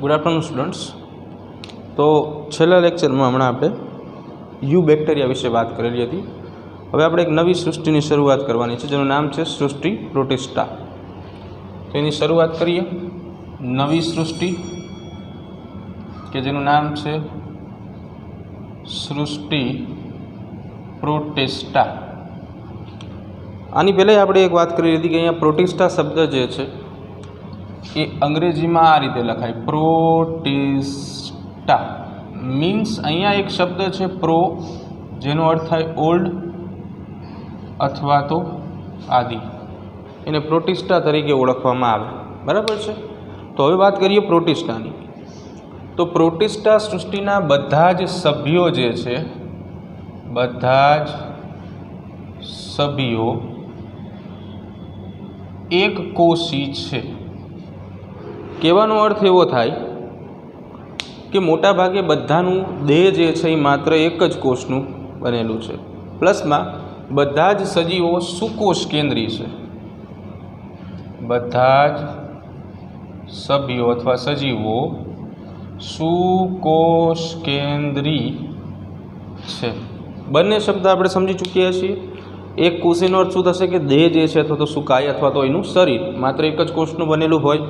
Good afternoon students. તો છેલ્લા લેક્ચરમાં હમણાં આપણે યુ બેક્ટેરિયા વિશે વાત કરેલી હતી. હવે આપણે એક નવી સૃષ્ટિની શરૂઆત કરવાની છે જેનું નામ છે સૃષ્ટિ પ્રોટિસ્ટા. તો એની શરૂઆત કરીએ. નવી સૃષ્ટિ કે જેનું નામ છે સૃષ્ટિ પ્રોટિસ્ટા. આની પહેલાં આપણે એક વાત કરી હતી કે અહીંયા પ્રોટિસ્ટા શબ્દ જે છે એ અંગ્રેજીમાં આ રીતે લખાય, પ્રોટિસ્ટા. મીન્સ અહીંયા એક શબ્દ છે પ્રો, જેનો અર્થ થાય ઓલ્ડ અથવા તો આદિ, એને પ્રોટિસ્ટા તરીકે ઓળખવામાં આવે. બરાબર છે. તો હવે વાત કરીએ પ્રોટિસ્ટાની. તો પ્રોટિસ્ટા સૃષ્ટિના બધા જ સભ્યો જે છે, બધા જ સભ્યો એક કોષી છે. કહેવાનો અર્થ એવો થાય કે મોટા ભાગે બધાનું દેહ જે છે એ માત્ર એક જ કોષનું બનેલું છે. પ્લસમાં બધા જ સજીવો સુકોષ કેન્દ્રી છે. બધા જ સભ્યો અથવા સજીવો સુકોષ કેન્દ્રી છે. બંને શબ્દ આપણે સમજી ચૂક્યા છીએ. એક કોષીનો અર્થ શું થશે કે દેહ જે છે અથવા તો સુકાય અથવા તો એનું શરીર માત્ર એક જ કોષનું બનેલું હોય.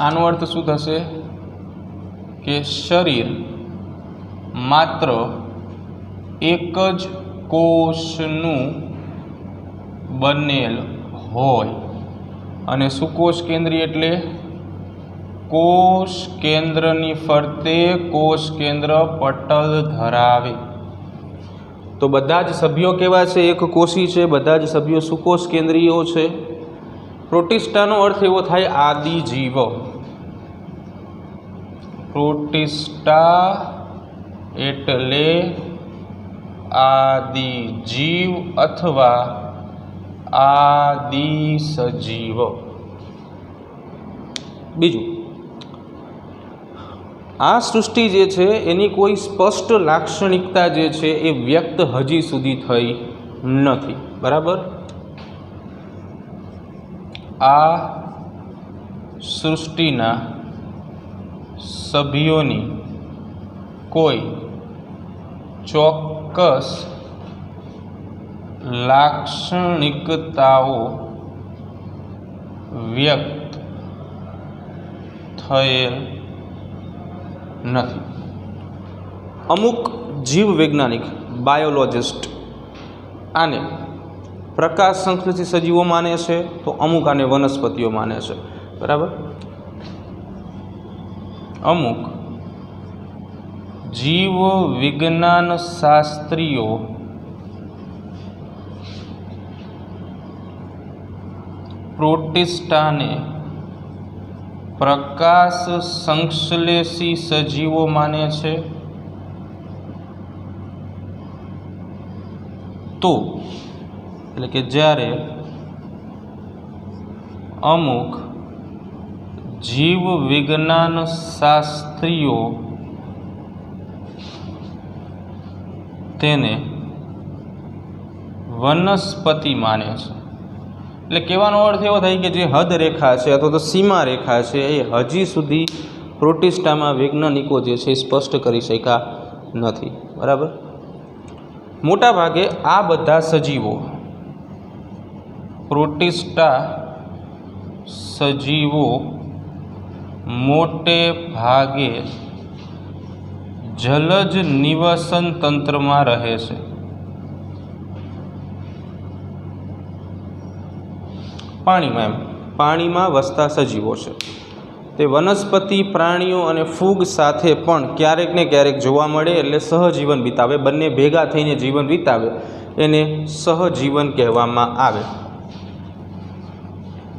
આનો અર્થ શું થશે કે શરીર માત્ર એક જ કોષનું બનેલ હોય. અને સુકોષ કેન્દ્રી એટલે કોષ કેન્દ્રની ફરતે કોષ કેન્દ્ર પટલ ધરાવે. તો બધા જ સભ્યો કેવા છે? એક કોષી છે. બધા જ સભ્યો સુકોષ કેન્દ્રીયો છે. પ્રોટિસ્ટાનો અર્થ એવો થાય આદિજીવ. પ્રોટિસ્ટા એટલે આદિજીવ અથવા આદિ સજીવ. બીજું, આ સૃષ્ટિ જે છે એની કોઈ સ્પષ્ટ લાક્ષણિકતા જે છે એ વ્યક્ત હજી સુધી થઈ નથી. બરાબર. આ સૃષ્ટિના સભ્યોની કોઈ ચોક્કસ લાક્ષણિકતાઓ વ્યક્ત થયેલ નથી. અમુક જીવ વૈજ્ઞાનિક બાયોલોજિસ્ટ આને પ્રકાશ સંશ્લેષી સજીવો માને છે, તો અમુક આને વનસ્પતિઓ માને છે. બરાબર. અમુક જીવ વિજ્ઞાન શાસ્ત્રીઓ પ્રોટિસ્ટાને પ્રકાશ સંશ્લેષી સજીવો માને છે. તો એટલે કે જ્યારે અમુક જીવ વિજ્ઞાન શાસ્ત્રીઓ તેને વનસ્પતિ માને છે. એટલે કહેવાનો અર્થ એવો થાય કે જે હદ રેખા છે અથવા તો સીમા રેખા છે એ હજી સુધી પ્રોટિસ્ટામાં વૈજ્ઞાનિકો જે છે એ સ્પષ્ટ કરી શક્યા નથી. બરાબર. મોટા ભાગે આ બધા સજીવો, પ્રોટિસ્ટા સજીવો મોટે ભાગે જલજ નિવસન તંત્રમાં રહે છે. પાણીમાં વસતા સજીવો છે. તે વનસ્પતિ, પ્રાણીઓ અને ફૂગ સાથે પણ ક્યારેક ને ક્યારેક જોવા મળે, એટલે સહજીવન વિતાવે. બંને ભેગા થઈને જીવન વિતાવે એને સહજીવન કહેવામાં આવે.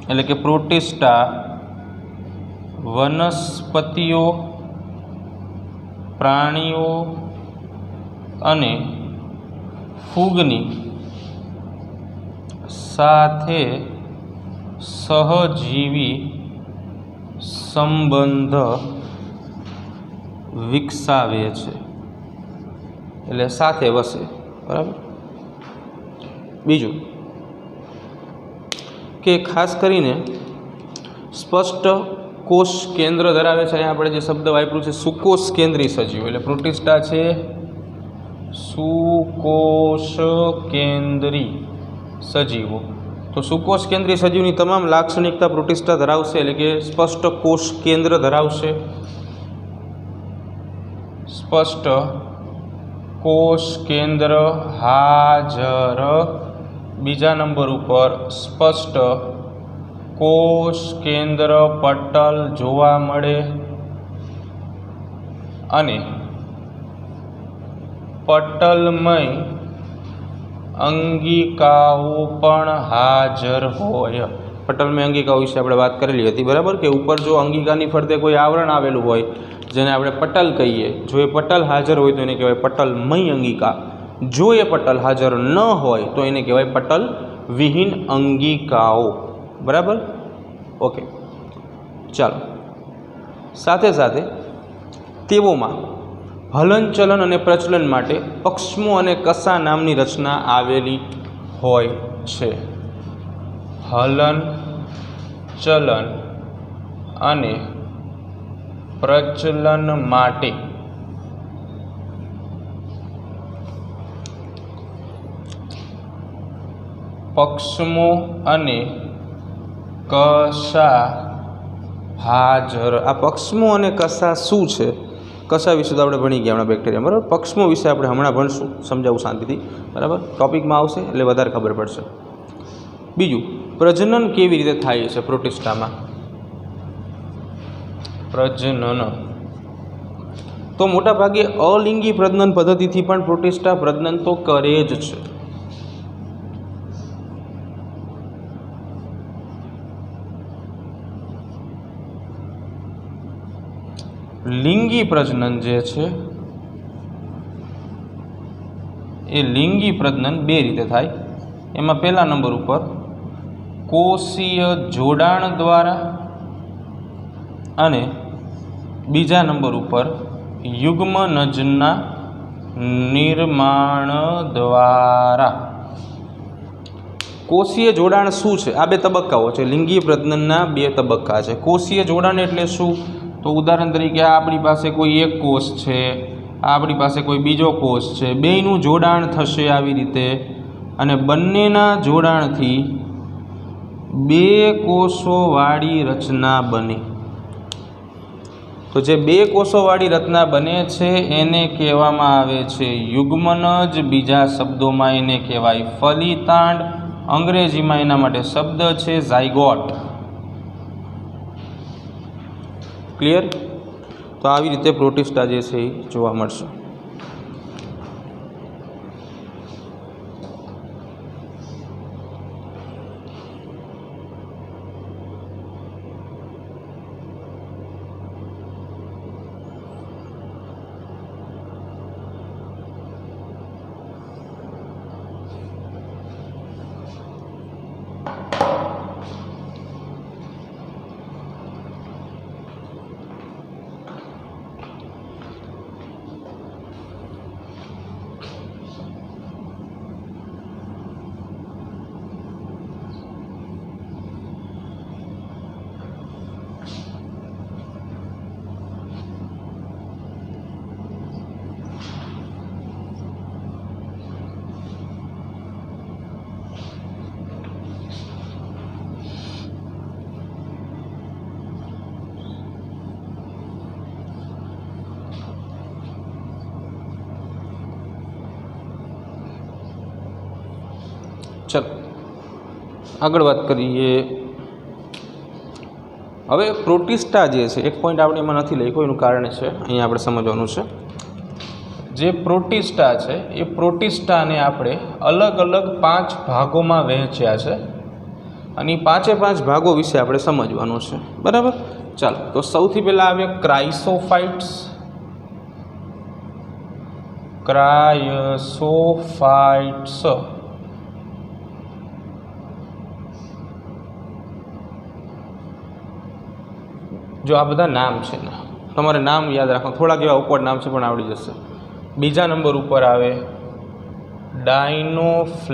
એટલે કે પ્રોટિસ્ટા વનસ્પતિઓ, પ્રાણીઓ અને ફૂગની સાથે સહજીવી સંબંધ વિકસાવે છે, એટલે સાથે વસે. બરાબર. બીજું કે ખાસ કરીને સ્પષ્ટ કોષ કેન્દ્ર ધરાવે છે. અહીંયા આપણે જે શબ્દ વાપર્યું છે સુકોષ કેન્દ્રી સજીવો, એટલે પ્રોટિસ્ટા છે સુકોષ કેન્દ્રી સજીવો. તો સુકોષ કેન્દ્રી સજીવની તમામ લાક્ષણિકતા પ્રોટિસ્ટા ધરાવશે, એટલે કે સ્પષ્ટ કોષ કેન્દ્ર ધરાવશે, સ્પષ્ટ કોષ કેન્દ્ર હાજર. બીજા નંબર ઉપર સ્પષ્ટ કોષ કેન્દ્ર પટલ જોવા મળે અને પટલમય અંગિકાઓ પણ હાજર હોય. પટલમય અંગિકાઓ વિશે આપણે વાત કરેલી હતી, બરાબર, કે ઉપર જો અંગિકાની ફરતે કોઈ આવરણ આવેલું હોય જેને આપણે પટલ કહીએ, જો એ પટલ હાજર હોય તો એને કહેવાય પટલમય અંગિકા. જો એ પટલ હાજર ન હોય તો એને કહેવાય પટલ વિહીન અંગિકાઓ. બરાબર, ઓકે. ચાલો, સાથે સાથે તેઓમાં હલનચલન અને પ્રચલન માટે પક્ષમો અને કસા નામની રચના આવેલી હોય છે. હલન ચલન અને પ્રચલન માટે પક્ષમો અને કસા હાજર. આ પક્ષમો અને કસા શું છે? કસા વિશે તો આપણે ભણી ગયા હમણાં બેક્ટેરિયા, બરાબર. પક્ષમો વિશે આપણે હમણાં ભણશું, સમજાવું શાંતિથી, બરાબર. ટોપિકમાં આવશે એટલે વધારે ખબર પડશે. બીજું, પ્રજનન કેવી રીતે થાય છે પ્રોટિસ્ટામાં? પ્રજનન તો મોટાભાગે અલિંગી પ્રજનન પદ્ધતિથી પણ પ્રોટિસ્ટા પ્રજનન તો કરે જ છે. લિંગી પ્રજનન જે છે એ લિંગી પ્રજનન બે રીતે થાય. એમાં પહેલા નંબર ઉપર કોષીય જોડાણ દ્વારા અને બીજા નંબર ઉપર યુગ્મનજના નિર્માણ દ્વારા. કોષીય જોડાણ શું છે? આ બે તબક્કાઓ છે. લિંગી પ્રજનનના બે તબક્કા છે. કોષીય જોડાણ એટલે શું? તો ઉદાહરણ તરીકે આપણી પાસે કોઈ એક કોષ છે, આપણી પાસે કોઈ બીજો કોષ છે, બેયનું જોડાણ થશે આવી રીતે, અને બંનેના જોડાણથી બે કોષોવાળી રચના બને. તો જે બે કોષોવાળી રચના બને છે એને કહેવામાં આવે છે યુગ્મનજ. બીજા શબ્દોમાં એને કહેવાય ફલિતાંડ. અંગ્રેજીમાં એના માટે શબ્દ છે ઝાયગોટ. ક્લિયર? તો આવી રીતે પ્રોટિસ્ટા જે છે એ જોવા મળશે. ચલો આગળ વાત કરીએ. હવે પ્રોટિસ્ટા જે છે, એક પોઈન્ટ આપણે એમાં નથી લખ્યો, એનું કારણ છે અહીંયા આપણે સમજવાનું છે. જે પ્રોટિસ્ટા છે એ પ્રોટિસ્ટાને આપણે અલગ અલગ 5 ભાગોમાં વહેંચ્યા છે અને એ 5 ભાગો વિશે આપણે સમજવાનું છે, બરાબર. ચાલો, તો સૌથી પહેલાં આવે ક્રાઇસોફાઇટ્સ. ક્રાયસોફાઇટ્સ જો આ બધા નામ છે ને, તમારે નામ યાદ રાખો. થોડાક એવા ઉપવર્ડ નામ છે પણ આવડી જશે. બીજા નંબર ઉપર આવે डायनोफ्लेजेलेट्स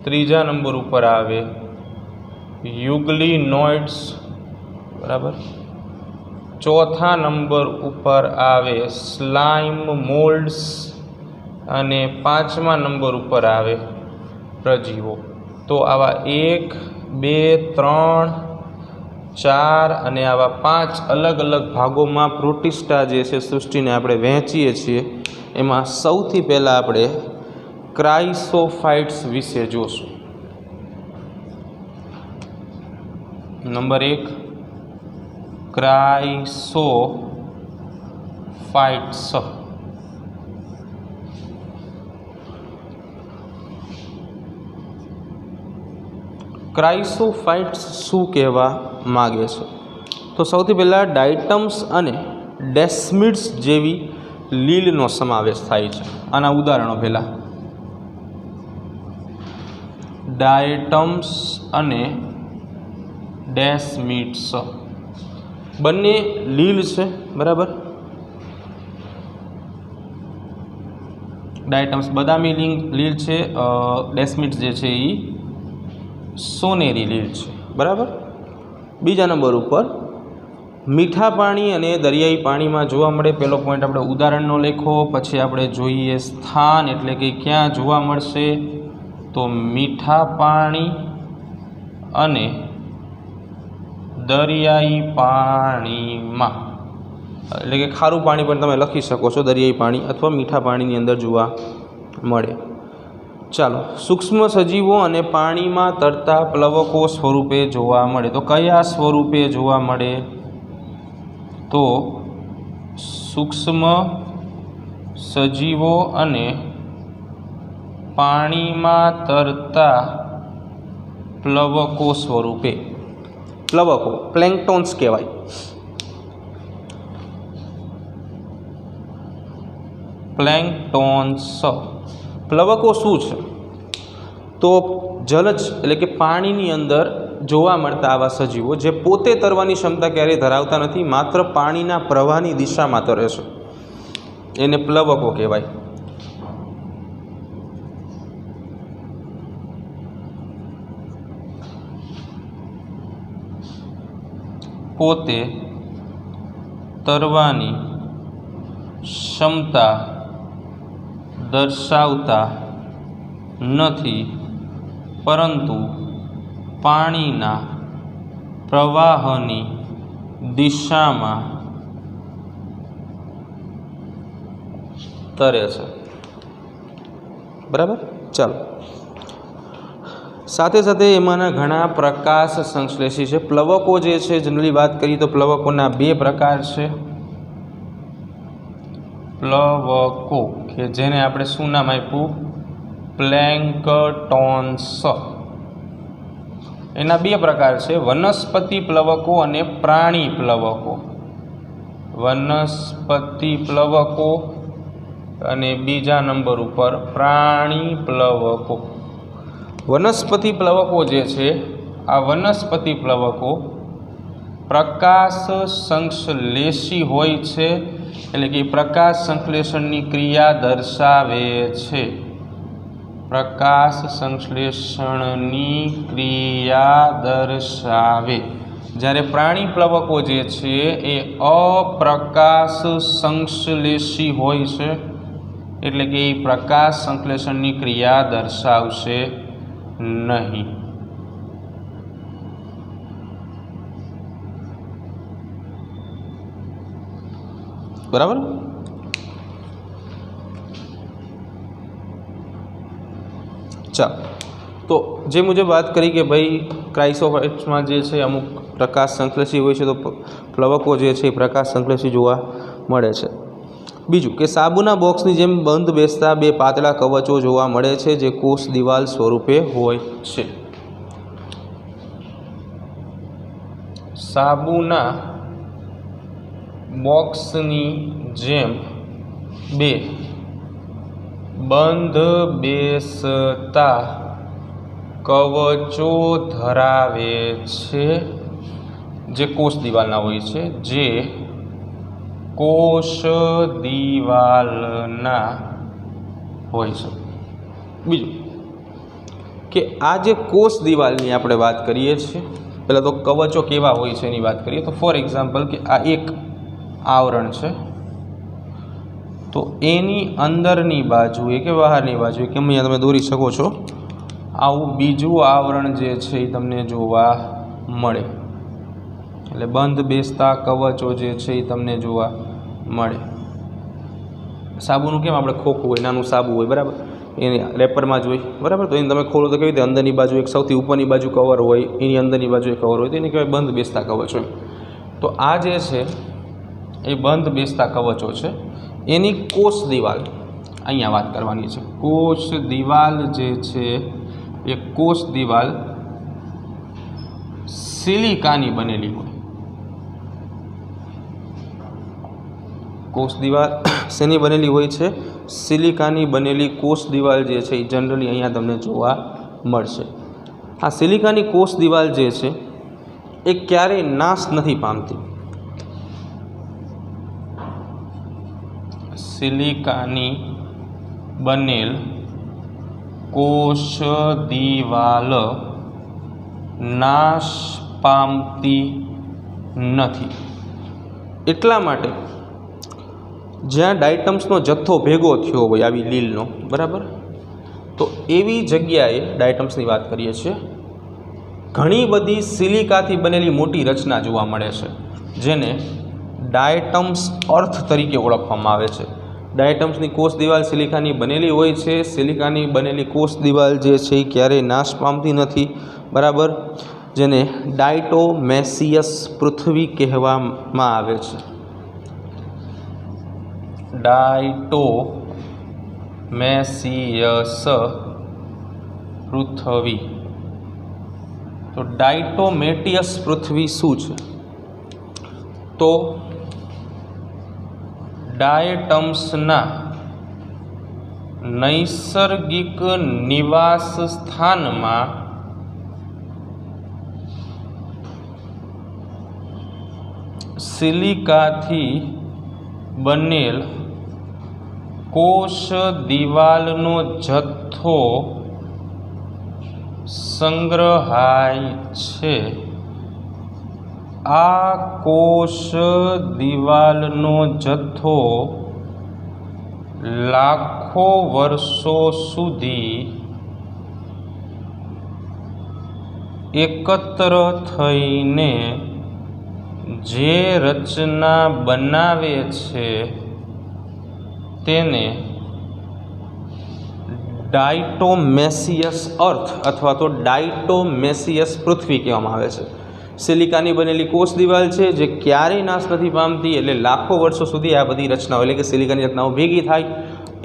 त्रीजा नंबर पर आवे युग्लिनोइड्स बराबर, चौथा नंबर पर आवे स्लाइम मोल्ड्स अने पांचमा नंबर पर आवे प्रजीवो। तो आवा 1, 2, 3, 4 अने आवा 5 अलग अलग भागों में प्रोटिस्टा जे छे सृष्टि ने आपणे वहेंचीए छीए। एमां सौथी पहेला आपणे क्राइसोफाइट्स विषे जोशुं। Number 1 chrysophytes. क्राइसोफाइट्स शू कहेवा मागे छे? तो सौथी पहला डायटम्स अने डेस्मिड्स जेवी लीलनो समावेश थाय छे। आना उदाहरणों पहेला डायटम्स अने डेस्मिड्स बने लील छे बराबर। डायटम्स बदामी लील छे, डेस्मिड्स जे छे ई सोनेरी लील छे बराबर। बीजा नंबर पर मीठा पाणी अने दरियाई पाणी में जोवा मळे। पहेलो पॉइंट आपणे उदाहरणनो लेखो, पछी आपणे जोईए स्थान एटले के क्यां जोवा मळशे। तो मीठा पाणी अने दरियाई पाणी में, एटले के खारू पाणी पण तमे लखी शको छो, दरियाई पाणी अथवा मीठा पाणीनी अंदर जोवा मळे। चालो सूक्ष्म सजीवों अने पाणी में तरता प्लवको स्वरूपे जोवा मळे। तो कया स्वरूपे जोवा मळे? तो सूक्ष्म सजीवों अने पाणी में तरता प्लवको स्वरूपे। प्लवको प्लेंक्टोन्स कहेवाय। प्लेंक्टोन्स प्लवको शू छे? तो जलज एटले के पाणीनी अंदर जोवा मळता आवा सजीवो जे पोते तरवानी क्षमता क्यारेय धरावता नथी, मात्र पाणीना प्रवाहनी दिशामां तरे छे, एने प्लवको कहेवाय। पोते तरवानी क्षमता दर्शावता नथी, परंतु पाणीना प्रवाहनी दिशामां तरे छे बराबर। चलो साथे साथे एमांना घणा प्रकाश संश्लेषी छे। प्लवको जे छे जनरली बात करीए तो प्लवकोना 2 प्रकार छे। प्लवको के जेने आपणे शुं नाम आप्युं? प्लेंक्टोन्स। एना 2 प्रकार छे, वनस्पति प्लवको अने प्राणी प्लवको। वनस्पति प्लवको अने बीजा नंबर पर प्राणी प्लवको। वनस्पति प्लवको जे छे, आ वनस्पति प्लवको प्रकाश संश्लेषी होय छे, एटले कि प्रकाश संश्लेषणनी क्रिया दर्शावे छे। प्रकाश संश्लेषणनी क्रिया दर्शावे। ज्यारे प्राणी प्लवको जे छे ए अप्रकाश संश्लेषी होय छे, एटले कि प्रकाश संश्लेषणनी क्रिया दर्शावशे नहीं। बराबर। चल तो जे मुझे बात करी कि भाई क्राइसोफाइट्स में जे छे अमुक प्रकाश संश्लेषी होय छे, तो प्लवको जे छे प्रकाश संश्लेषी जोवा मळे छे। बीजू कि साबुना बॉक्सनी जेम बंध बेसता 2 पातळा कवचो जोवा मळे छे, जे कोष दीवाल स्वरूपे होय छे। साबुना बॉक्सनी जेम 2 बंध बेसता कवचो धरावे छे, जे कोष दीवालना होय छे, जे કોષ દિવાલના હોય છે. બીજું કે આ જે કોષ દિવાલની આપણે વાત કરીએ છીએ, પહેલાં તો કવચો કેવા હોય છે એની વાત કરીએ તો ફોર એક્ઝામ્પલ કે આ એક આવરણ છે, તો એની અંદરની બાજુએ કે બહારની બાજુએ કે અહીંયા તમે દોરી શકો છો, આવું બીજું આવરણ જે છે એ તમને જોવા મળે. એટલે બંધ બેસતા કવચો જે છે એ તમને જોવા મળે. સાબુનું કેમ આપણે ખોખું હોય, નાનું સાબુ હોય, બરાબર, એની રેપરમાં જ હોય, બરાબર, તો એને તમે ખોલો તો કેવી રીતે અંદરની બાજુ એક સૌથી ઉપરની બાજુ કવર હોય, એની અંદરની બાજુ કવર હોય, તો એને કહેવાય બંધ બેસતા કવચો. તો આ જે છે એ બંધ બેસતા કવચો છે. એની કોષ દિવાલ અહીંયા વાત કરવાની છે. કોષ દિવાલ જે છે એ કોષ દિવાલ સિલિકાની બનેલી હોય. કોષ દિવાલ શેની બનેલી હોય છે? સિલિકાની બનેલી કોષ દિવાલ જે છે એ જનરલી અહીંયા તમને જોવા મળશે. આ સિલિકાની કોષ દિવાલ જે છે એ ક્યારેય નાશ નથી પામતી. સિલિકાની બનેલ કોષ દિવાલ નાશ પામતી નથી. એટલા માટે જ્યાં ડાયટમ્સનો જથ્થો ભેગો થયો હોય આવી લીલનો, બરાબર, તો એવી જગ્યાએ ડાયટમ્સની વાત કરીએ છીએ, ઘણી બધી સિલિકાથી બનેલી મોટી રચના જોવા મળે છે, જેને ડાયટમ્સ અર્થ તરીકે ઓળખવામાં આવે છે. ડાયટમ્સની કોષ દિવાલ સિલિકાની બનેલી હોય છે. સિલિકાની બનેલી કોષ દિવાલ જે છે એ ક્યારેય નાશ પામતી નથી, બરાબર, જેને ડાયટોમેસિયસ પૃથ્વી કહેવામાં આવે છે. ડાયટોમેસિયસ પૃથ્વી. તો ડાયટોમેટિયસ પૃથ્વી શું છે? તો ડાયટમ્સના નૈસર્ગિક નિવાસ સ્થાનમાં સિલિકાથી બનેલ કોષ દિવાલનો જથ્થો સંગ્રહાય છે. આ કોષ દિવાલનો જથ્થો લાખો વર્ષો સુધી એકત્ર થઈને જે રચના બનાવે છે તેને ડાયટોમેસિયસ અર્થ અથવા તો ડાયટોમેસિયસ પૃથ્વી કહેવામાં આવે છે. સિલિકાની બનેલી કોષ દિવાલ છે જે ક્યારેય નાશ નથી પામતી, એટલે લાખો વર્ષો સુધી આ બધી રચનાઓ એટલે કે સિલિકાની રચનાઓ ભેગી થાય,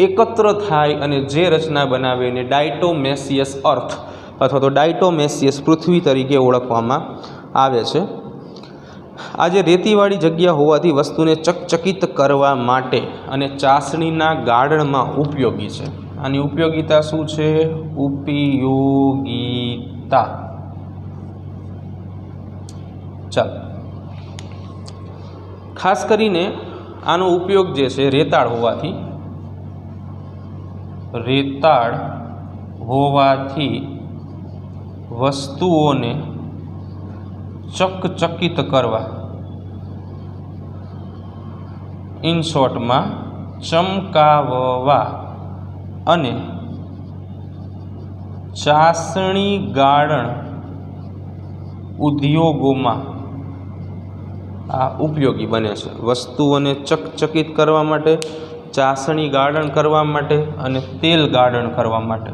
એકત્ર થાય અને જે રચના બનાવે એને ડાયટોમેસિયસ અર્થ અથવા તો ડાયટોમેસિયસ પૃથ્વી તરીકે ઓળખવામાં આવે છે. આ જે રેતીવાળી જગ્યા હોવાથી વસ્તુને ચકચકિત કરવા માટે અને ચાસણીના ગાળણમાં ઉપયોગી છે. આની ઉપયોગિતા શું છે? ઉપયોગિતા. ચાલો, ખાસ કરીને આનો ઉપયોગ જે છે રેતાળ હોવાથી વસ્તુઓને ચકચકિત કરવા, ઇન શોર્ટમાં ચમકાવવા અને ચાસણી ગાળણ ઉદ્યોગોમાં આ ઉપયોગી બને છે. વસ્તુઓને ચકચકિત કરવા માટે, ચાસણી ગાળણ કરવા માટે અને તેલ ગાળણ કરવા માટે.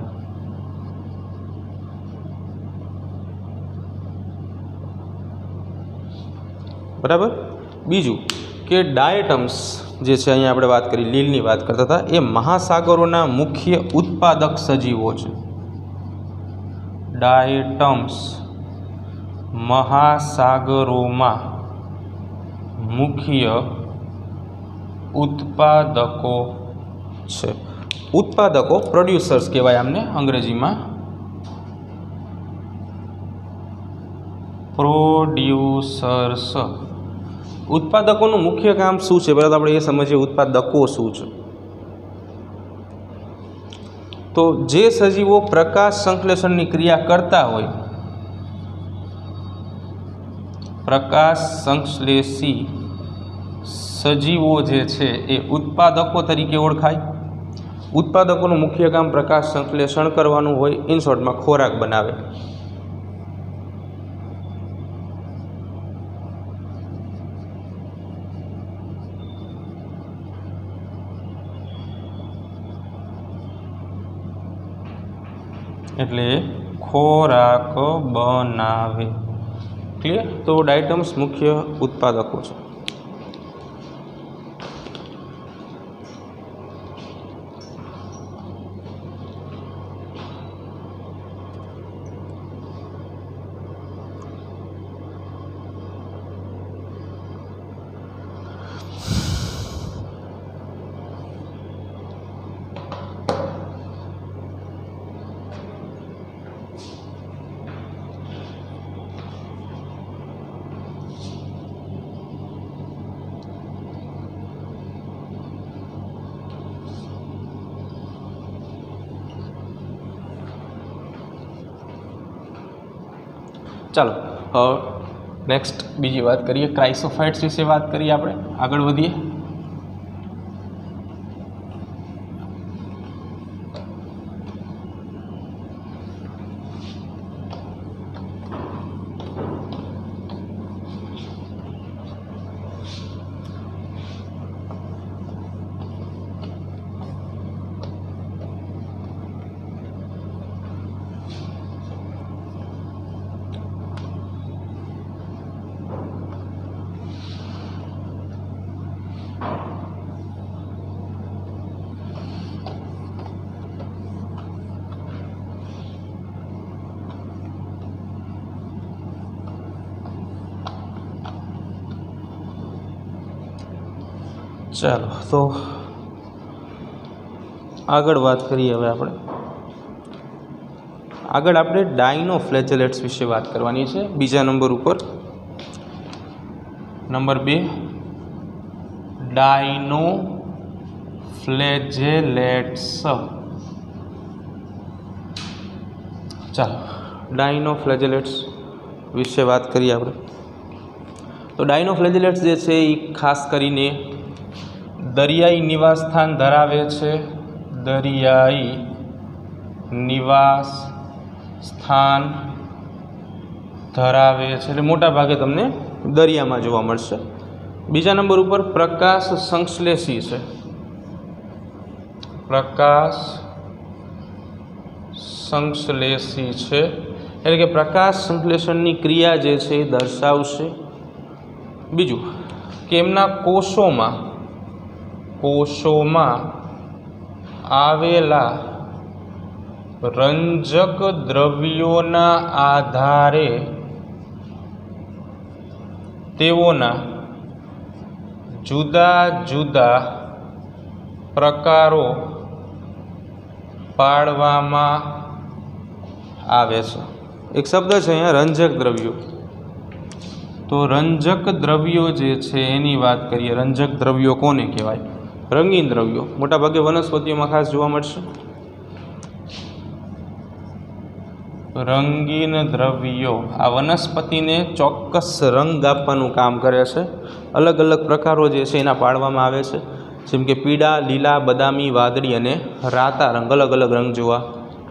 બરાબર. બીજું કે ડાયટમ્સ જે છે, અહીંયા આપણે વાત કરી લીલની વાત કરતા હતા, એ મહાસાગરોના મુખ્ય ઉત્પાદક સજીવો છે. ડાયટમ્સ મહાસાગરોમાં મુખ્ય ઉત્પાદકો છે. ઉત્પાદકો પ્રોડ્યુસર્સ કહેવાય આમને અંગ્રેજીમાં. પ્રોડ્યુસર્સ ઉત્પાદકોનું મુખ્ય કામ શું છે? પહેલાં તો આપણે એ સમજીએ ઉત્પાદકો શું છે. તો જે સજીવો પ્રકાશ સંશ્લેષણની ક્રિયા કરતા હોય, પ્રકાશ સંશ્લેષી સજીવો જે છે એ ઉત્પાદકો તરીકે ઓળખાય. ઉત્પાદકોનું મુખ્ય કામ પ્રકાશ સંશ્લેષણ કરવાનું હોય, ઇન શોર્ટમાં ખોરાક બનાવે. એટલે ખોરાક બનાવે. ક્લિયર? તો ડાયટમ્સ મુખ્ય ઉત્પાદકો છે. ચાલો નેક્સ્ટ બીજી વાત કરીએ, ક્રાઇસોફાઇટ્સ વિશે વાત કરીએ. આપણે આગળ વધીએ. ચાલો તો આગળ વાત કરીએ. હવે આપણે ડાયનોફ્લેજેલેટ્સ વિશે વાત કરવાની છે. બીજા નંબર ઉપર, નંબર 2, ડાયનોફ્લેજેલેટ્સ. ચાલો ડાયનોફ્લેજેલેટ્સ વિશે વાત કરીએ આપણે. તો ડાયનોફ્લેજેલેટ્સ જે છે એ ખાસ કરીને દરિયાઈ નિવાસ સ્થાન ધરાવે છે. દરિયાઈ નિવાસ સ્થાન ધરાવે છે, એટલે મોટા ભાગે તમને દરિયામાં જોવા મળશે. બીજા નંબર ઉપર પ્રકાશ સંશ્લેષી છે. પ્રકાશ સંશ્લેષી છે એટલે કે પ્રકાશ સંશ્લેષણની ક્રિયા જે છે એ દર્શાવશે. બીજું કે એમના કોષોમાં આવેલા રંજક દ્રવ્યોના આધારે તેઓના જુદા જુદા પ્રકારો પાડવામાં આવે છે. એક શબ્દ છે અહીંયા રંજક દ્રવ્યો. તો રંજક દ્રવ્યો જે છે એની વાત કરીએ. રંજક દ્રવ્યો કોને કહેવાય? રંગીન દ્રવ્યો. મોટાભાગે વનસ્પતિઓમાં ખાસ જોવા મળશે. રંગીન દ્રવ્યો આ વનસ્પતિને ચોક્કસ રંગ આપવાનું કામ કરે છે. અલગ અલગ પ્રકારો જે છે એના પાડવામાં આવે છે, જેમ કે પીળા, લીલા, બદામી, વાદળી અને રાતા રંગ. અલગ અલગ રંગ જોવા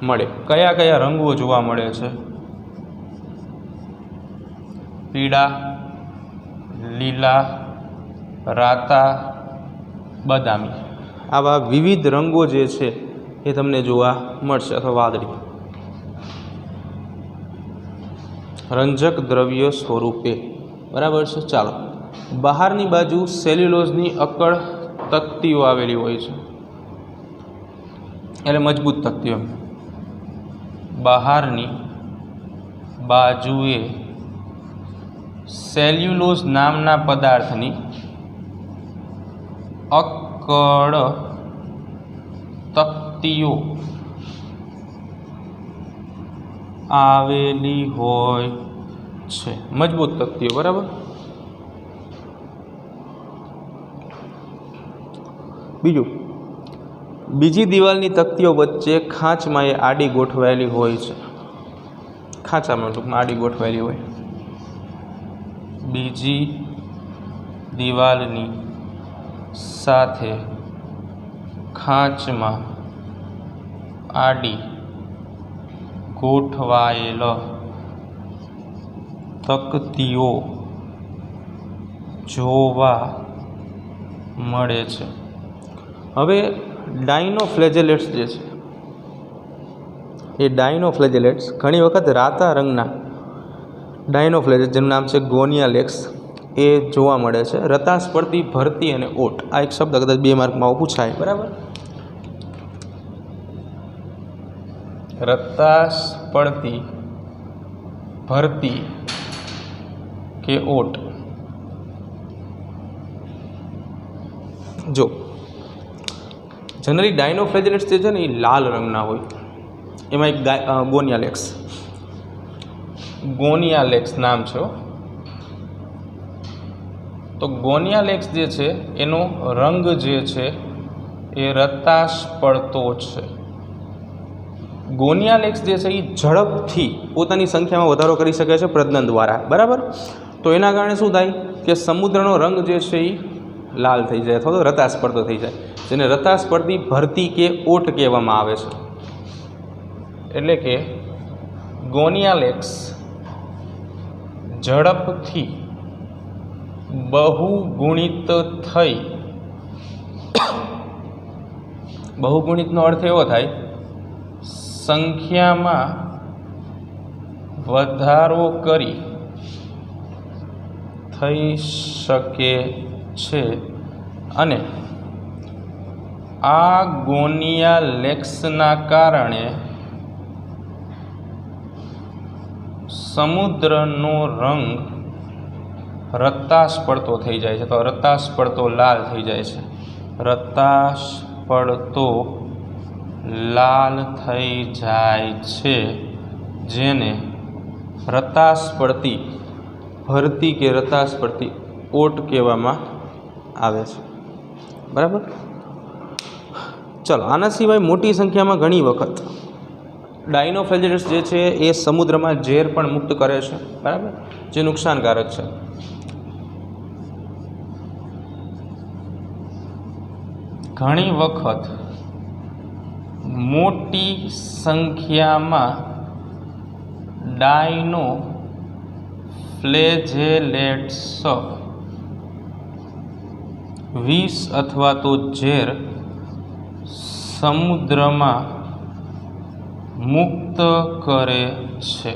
મળે. કયા કયા રંગો જોવા મળે છે? પીળા, લીલા, રાતા, બદામી. આવા વિવિધ રંગો જે છે એ તમને જોવા મળશે, અથવા વાદળી. રંજક દ્રવ્ય સ્વરૂપે. બરાબર છે. ચાલો, બહારની બાજુ સેલ્યુલોઝની અકળ તકતીઓ આવેલી હોય છે, એટલે મજબૂત તકતીઓ. બહારની બાજુએ સેલ્યુલોઝ નામના પદાર્થની અકળ તકતીઓ આવેલી હોય છે. મજબૂત તકતીઓ. બરાબર. बीजू बीजी दीवालनी तकतीओ वच्चे खांचमां ए आडी गोठवायेली होय छे। खांचामां टूंकमां आडी गोठवायेली होय। बीजी दीवालनी साथे खांचमां आडी गोठवायेल तकतीओ जोवा मळे छे। हवे डायनोफ्लेजेलेट्स जे छे ए डायनोफ्लेजेलेट्स घणी वखत राता रंगना डायनोफ्लेजेलेट्स जेनुं नाम छे गोनियालेक्स ए जोवा मळे छे। रताश पड़ती भरती अने ओट आ एक शब्द कदाच 2 मार्कमां पूछाय। बराबर, रताश पड़ती भरती के ओट। जो जनरली डायनोफ्लेजेलेट्स जे छे ने ए लाल रंगना होय। एमां एक गोनियालेक्स नाम छे। तो गोनियालेक्स जे छे एनो रंग जे छे ए रताश पड़तो छे। गोनियालेक्स जे छे ए झड़पथी पोतानी संख्यामां वधारो करी शके छे प्रजनन द्वारा। बराबर, तो एना कारणे शुं थाय के समुद्रनो रंग जे छे ए लाल थई जाय अथवा तो रताश पड़तो थई जाय, जेने रताश पड़ती भरती के ओट कहेवामां आवे छे। एटले के गोनियालेक्स झड़पथी बहुगुणित थई, बहुगुणितनो अर्थ एवो थाय संख्यामां वधारो करी थई शके छे अने आ गोनियालेक्सना कारणे समुद्रनो रंग रताश पड़तो थई जाय छे। तो रताश पड़तो लाल थई जाय छे। रताश पड़तो लाल थई जाय छे, जेने रताश पड़ती भरती के रताश पड़ती ओट कहेवामां आवे छे। बराबर, चलो आना सिवाय मोटी संख्यामां घणी वखत डायनोफ्लेजेलेट्स जे छे ए समुद्रमां झेर पण मुक्त करे छे। बराबर, जे नुकसानकारक छे। घणी वखत मोटी संख्यामां डायनोफ्लेजेलेट्स विष अथवा तो झेर समुद्रमा मुक्त करे छे।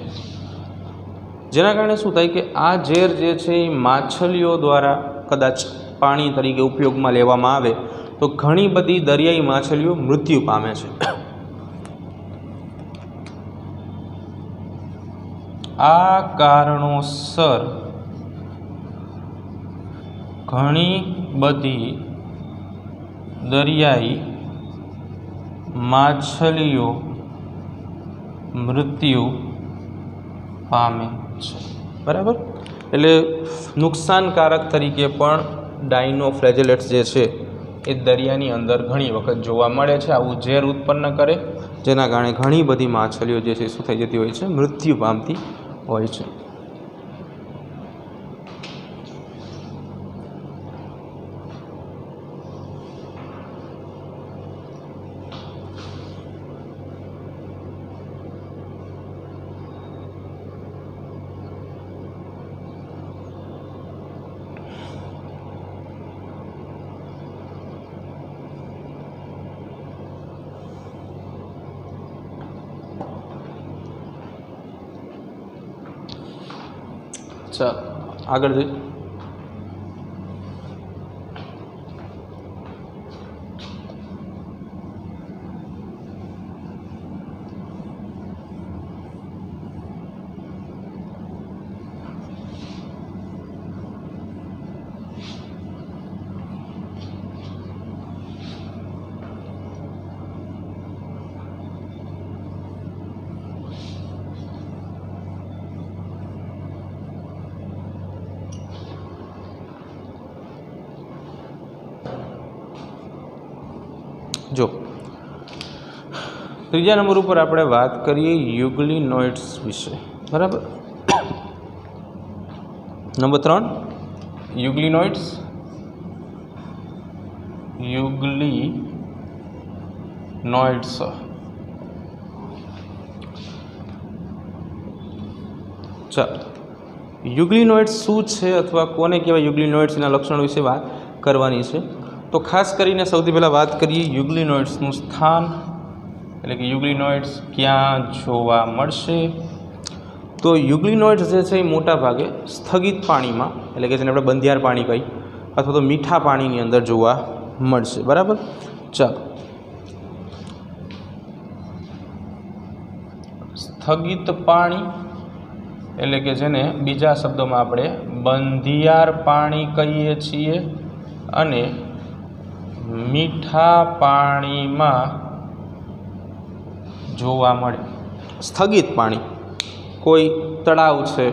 जेना कारणे शुं थाय के आ झेर जे छे ए माछलीओ द्वारा कदाच पाणी तरीके उपयोगमां लेवामां आवे तो घणी बधी दरियाई माछलीओ मृत्यु पामे छे। आ कारणोसर घणी बधी दरियाई माछलीओ मृत्यु पामे छे। बराबर, एटले नुकसानकारक तरीके पण डायनोफ्लेजेलेट्स जे छे ए दरियानी अंदर घणी वखत जोवा मळे छे। आवुं झेर उत्पन्न करे जेना कारणे घणी बधी माछलीओ जे छे शुं थई जती होय छे, मृत्यु पामती होय छे। चल आगळ जઈએ। જો ત્રીજા નંબર ઉપર આપણે વાત કરીએ યુગ્લિનોઇડ્સ વિશે, બરાબર. નંબર 3 યુગ્લિનોઇડ્સ. ચાલો, યુગ્લિનોઇડ્સ શું છે અથવા કોને કહેવાય, યુગ્લિનોઇડ્સના લક્ષણો વિશે વાત કરવાની છે. તો ખાસ કરીને સૌથી પહેલાં વાત કરીએ યુગ્લિનોઇડ્સનું સ્થાન, એટલે કે યુગ્લિનોઇડ્સ ક્યાં જોવા મળશે. તો યુગ્લિનોઇડ્સ જે છે એ મોટા ભાગે સ્થગિત પાણીમાં, એટલે કે જેને આપણે બંધિયાર પાણી કહીએ, અથવા તો મીઠા પાણીની અંદર જોવા મળશે, બરાબર. ચાલો, સ્થગિત પાણી એટલે કે જેને બીજા શબ્દોમાં આપણે બંધિયાર પાણી કહીએ છીએ, અને મીઠા પાણીમાં જોવા મળે. સ્થગિત પાણી, કોઈ તળાવ છે,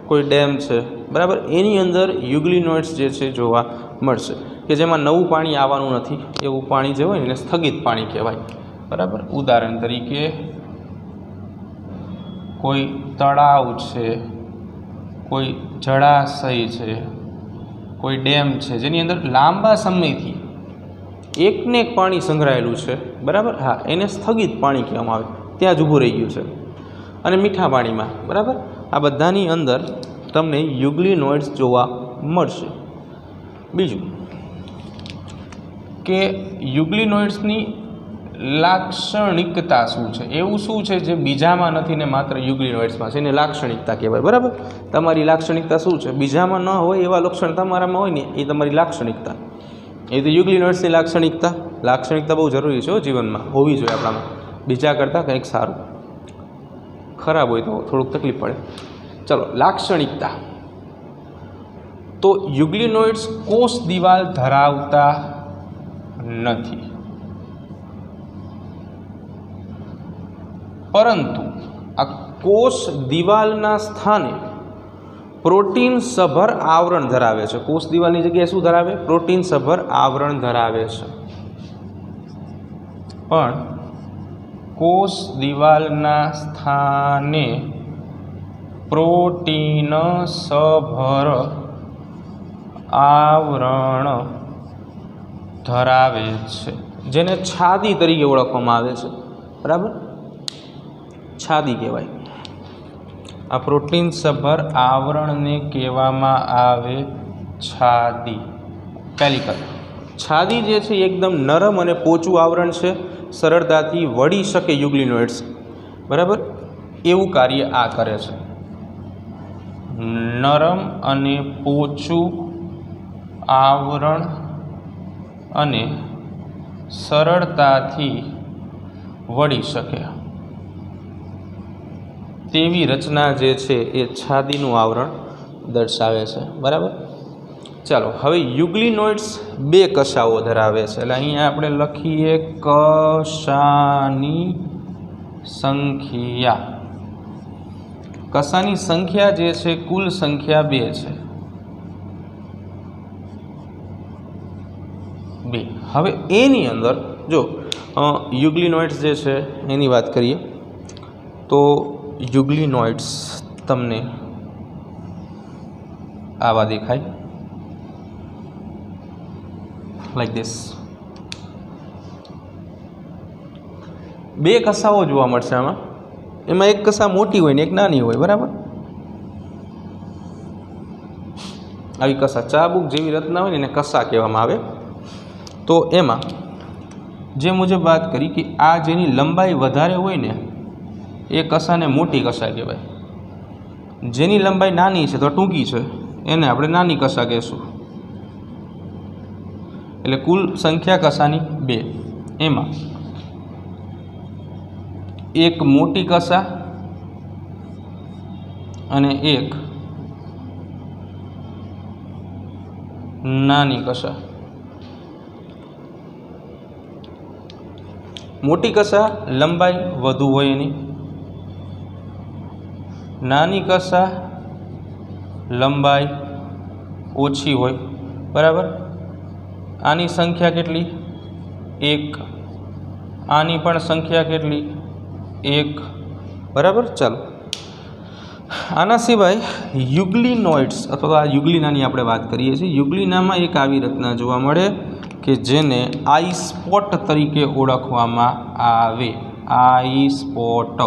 કોઈ ડેમ છે, બરાબર, એની અંદર યુગ્લિનોઇડ્સ જે છે જોવા મળશે, કે જેમાં નવું પાણી આવવાનું નથી, એવું પાણી જે હોય ને એને સ્થગિત પાણી કહેવાય, બરાબર. ઉદાહરણ તરીકે કોઈ તળાવ છે, કોઈ જળાશય છે, કોઈ ડેમ છે, જેની અંદર લાંબા સમયથી એકને એક પાણી સંગ્રહાયેલું છે, બરાબર. હા, એને સ્થગિત પાણી કહેવામાં આવે, ત્યાં જ ઊભું રહી ગયું છે. અને મીઠા પાણીમાં, બરાબર, આ બધાની અંદર તમને યુગ્લિનોઇડ્સ જોવા મળશે. બીજું કે યુગ્લિનોઇડ્સની લાક્ષણિકતા શું છે, એવું શું છે જે બીજામાં નથી ને માત્ર યુગ્લિનોઇડ્સમાં છે, એને લાક્ષણિકતા કહેવાય, બરાબર. તમારી લાક્ષણિકતા શું છે, બીજામાં ન હોય એવા લક્ષણ તમારામાં હોય ને એ તમારી લાક્ષણિકતા. એ તો યુગ્લિનોઇડ્સની લાક્ષણિકતા બહુ જરૂરી છે જીવનમાં, હોવી જોઈએ આપણામાં. બીજા કરતાં કંઈક સારું, ખરાબ હોય તો થોડુંક તકલીફ પડે. ચલો, લાક્ષણિકતા. તો યુગ્લિનોઇડ્સ કોષ દિવાલ ધરાવતા નથી, પરંતુ આ કોષ દિવાલના સ્થાને પ્રોટીન સભર આવરણ ધરાવે છે. કોષ દિવાલની જગ્યાએ શું ધરાવે? પ્રોટીન સભર આવરણ ધરાવે છે. પણ કોષ દિવાલના સ્થાને પ્રોટીન સભર આવરણ ધરાવે છે, જેને છાદી તરીકે ઓળખવામાં આવે છે, બરાબર. છાદી કહેવાય. આ પ્રોટીન સભર આવરણને કહેવામાં આવે છાદી. પેલિકલ. છાદી જે છે એકદમ નરમ અને પોચું આવરણ છે, સરળતાથી વળી શકે યુગ્લિનોઇડ્સ, બરાબર, એવું કાર્ય આ કરે છે. નરમ અને પોચું આવરણ અને સરળતાથી વળી શકે તેવી રચના જે છે એ છાદીનું આવરણ દર્શાવે છે, બરાબર. ચાલો, હવે યુગ્લિનોઇડ્સ બે કશાઓ ધરાવે છે, એટલે અહીંયા આપણે લખીએ કશાની સંખ્યા. કશાની સંખ્યા જે છે કુલ સંખ્યા 2 છે. 2. હવે એની અંદર જો યુગ્લિનોઇડ્સ જે છે એની વાત કરીએ તો યુગ્લિનોઇડ્સ તમને આવા દેખાય, લાઈક ધીસ. 2 કશાઓ જોવા મળશે આમાં. એમાં એક કશા મોટી હોય ને એક નાની હોય, બરાબર. આવી કશા ચાબુક જેવી રચના હોય ને એને કશા કહેવામાં આવે. તો એમાં જે મુજબ વાત કરી કે આ જેની લંબાઈ વધારે હોય ને એ કશાને મોટી કશા કહેવાય. જેની લંબાઈ નાની છે તો ટૂંકી છે એને આપણે નાની કશા કહેશું. એટલે કુલ સંખ્યા કશાની 2. એમાં એક મોટી કશા અને એક નાની કશા. મોટી કશા લંબાઈ વધુ હોય એની, નાની કશા લંબાઈ ઓછી હોય, બરાબર. આની સંખ્યા કેટલી? 1, આની પણ સંખ્યા કેટલી? 1, બરાબર. ચાલો, આના સિવાય યુગ્લિનોઇડ્સ અથવા તો આ યુગ્લિનાની આપણે વાત કરીએ છીએ. યુગ્લિનામાં એક આવી રચના જોવા મળે કે જેને આઈ સ્પોટ તરીકે ઓળખવામાં આવે. આઈ સ્પોટ.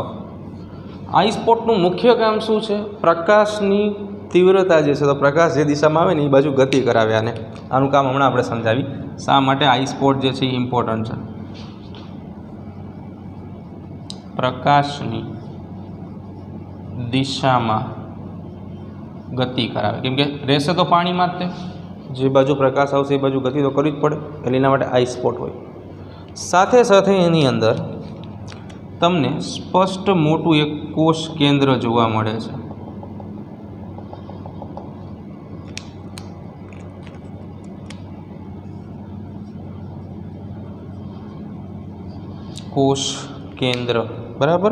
આઈ સ્પોટનું મુખ્ય કામ શું છે? પ્રકાશની તીવ્રતા જે છે, તો પ્રકાશ જે દિશામાં આવે ને એ બાજુ ગતિ કરાવે. આનું કામ હમણાં આપણે સમજાવી શા માટે આઈ સ્પોટ જે છે એ ઇમ્પોર્ટન્ટ છે. પ્રકાશની દિશામાં ગતિ કરાવે, કેમ કે રહેશે તો પાણીમાં જ તે, જે બાજુ પ્રકાશ આવશે એ બાજુ ગતિ તો કરવી જ પડે, એટલે એના માટે આઈ સ્પોટ હોય. સાથે સાથે એની અંદર તમને સ્પષ્ટ મોટું એક કોષ કેન્દ્ર જોવા મળે છે. કોષ કેન્દ્ર, બરાબર.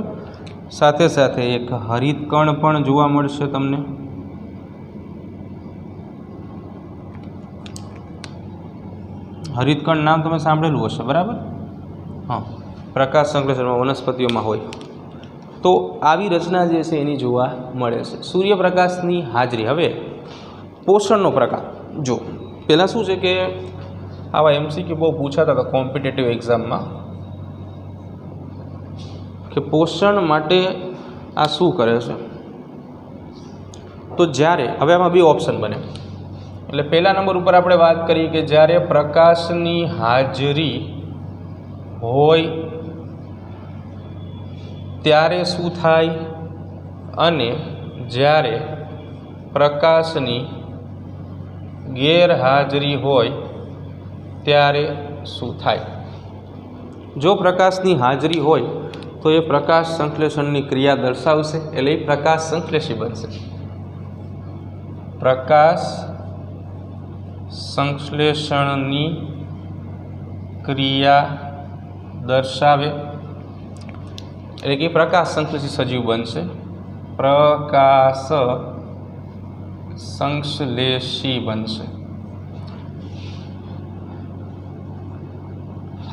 સાથે સાથે એક હરિતકણ પણ જોવા મળશે તમને. હરિતકણ નામ તમે સાંભળેલું હશે, બરાબર. હા, પ્રકાશ સંશ્લેષણમાં વનસ્પતિઓમાં હોય. તો આવી રચના જે છે એની જોવા મળે છે. સૂર્યપ્રકાશની હાજરી. હવે પોષણનો પ્રકાર જો, પહેલાં શું છે કે આવા એમસીક્યુ બહુ પૂછાતા હતા કોમ્પિટિટિવ એક્ઝામમાં, કે પોષણ માટે આ શું કરે છે. તો જ્યારે હવે આમાં બે ઓપ્શન બને. એટલે પહેલા નંબર ઉપર આપણે વાત કરીએ કે જ્યારે પ્રકાશની હાજરી હોય ત્યારે શું થાય, અને જ્યારે પ્રકાશની ગેરહાજરી હોય ત્યારે શું થાય. જો પ્રકાશની હાજરી હોય તો એ પ્રકાશ સંશ્લેષણની ક્રિયા દર્શાવશે, એટલે એ પ્રકાશ સંશ્લેષી બનશે. પ્રકાશ સંશ્લેષણની ક્રિયા દર્શાવે એટલે કે પ્રકાશ સંશ્લેષી સજીવ બનશે. પ્રકાશ સંશ્લેષી બનશે.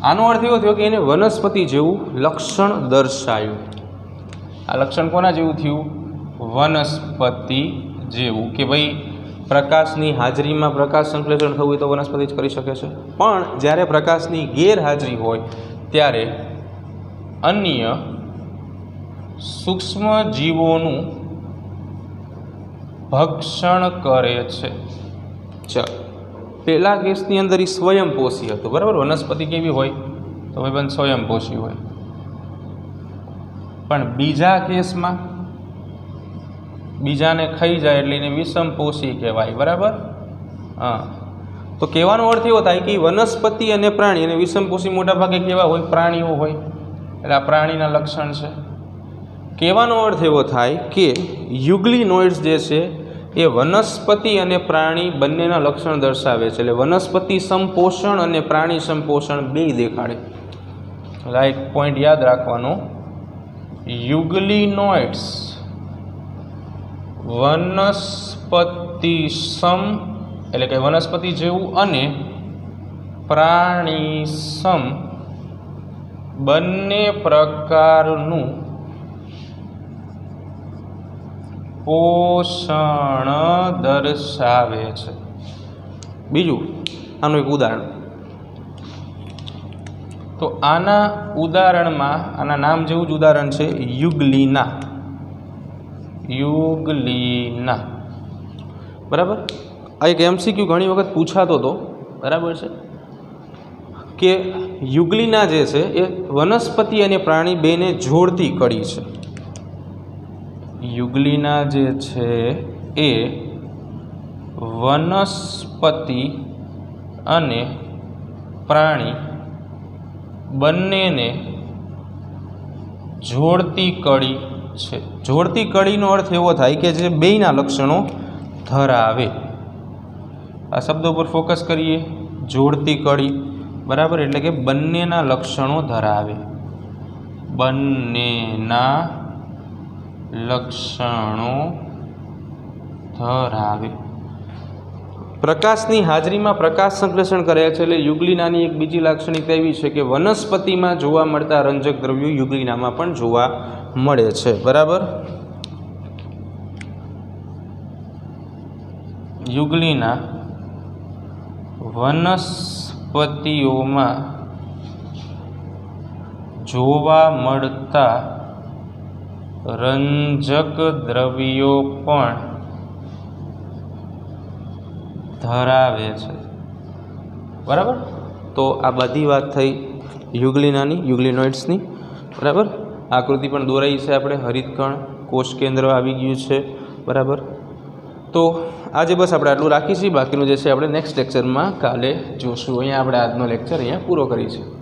આનો અર્થ એવો થયો કે એને વનસ્પતિ જેવું લક્ષણ દર્શાયું. આ લક્ષણ કોના જેવું થયું? વનસ્પતિ જેવું, કે ભાઈ પ્રકાશની હાજરીમાં પ્રકાશ સંશ્લેષણ થવું હોય તો વનસ્પતિ જ કરી શકે છે, પણ જ્યારે પ્રકાશની ગેરહાજરી હોય ત્યારે અન્ય સૂક્ષ્મ જીવોનું ભક્ષણ કરે છે. ચાલો, પહેલા કેસની અંદર એ સ્વયંપોષી હતું, બરાબર. વનસ્પતિ કેવી હોય? તો ભાઈ બંધ સ્વયંપોષી હોય. પણ બીજા કેસમાં બીજાને ખાઈ જાય એટલે એને વિષમપોષી કહેવાય, બરાબર. હા, તો કહેવાનો અર્થ એવો થાય કે વનસ્પતિ અને પ્રાણી અને વિષમપોષી મોટાભાગે કેવા હોય? પ્રાણીઓ હોય. એટલે આ પ્રાણીના લક્ષણ છે. કહેવાનો અર્થ એવો થાય કે યુગ્લિનોઇડ્સ જે છે એ વનસ્પતિ અને પ્રાણી બંનેના લક્ષણ દર્શાવે છે. એટલે વનસ્પતિ સમપોષણ અને પ્રાણી સમપોષણ બેય દેખાડે. એટલે આ એક પોઈન્ટ યાદ રાખવાનો. યુગ્લિનોઇડ્સ વનસ્પતિ સમ એટલે કે વનસ્પતિ જેવું અને પ્રાણી સમ બંને પ્રકારનું પોષણ દર્શાવે છે. બીજું આનું એક ઉદાહરણ. તો આના ઉદાહરણમાં આના નામ જેવું જ ઉદાહરણ છે યુગ્લિના. યુગ્લિના, બરાબર. આ એક એમસીક્યુ ઘણી વખત પૂછાતો હતો, બરાબર છે, કે યુગ્લિના જે છે એ વનસ્પતિ અને પ્રાણી બેને જોડતી કડી છે. યુગ્લિના જે છે એ વનસ્પતિ અને પ્રાણી બંનેને જોડતી કડી છે. જોડતી કડીનો અર્થ એવો થાય કે જે બેયના લક્ષણો ધરાવે. આ શબ્દો પર ફોકસ કરીએ. જોડતી કડી, બરાબર, એટલે કે બંનેના લક્ષણો ધરાવે. બંનેના લક્ષણો ધરાવે. પ્રકાશની હાજરીમાં પ્રકાશ સંશ્લેષણ કરે છે. એટલે યુગ્લિનાની એક બીજી લાક્ષણિકતા એવી છે કે વનસ્પતિમાં જોવા મળતા રંજક દ્રવ્યો યુગ્લિનામાં પણ જોવા મળે છે. બરાબર. યુગ્લિના વનસ્પતિઓમાં જોવા મળતા રંજક દ્રવ્યો પણ ધરાવે છે. બરાબર. તો આ બધી વાત થઈ યુગ્લિનાની, યુગ્લિનોઇડ્સની. બરાબર. આકૃતિ પણ દોરાઈ છે આપણે. હરિતકણ, કોષ કેન્દ્ર આવી ગયું છે. બરાબર. તો આજે બસ આપણે આટલું રાખીશું. બાકીનું જે છે આપણે નેક્સ્ટ લેક્ચરમાં કાલે જોશું. અહીંયા આપણે આજનો લેક્ચર અહીંયા પૂરો કરીશું.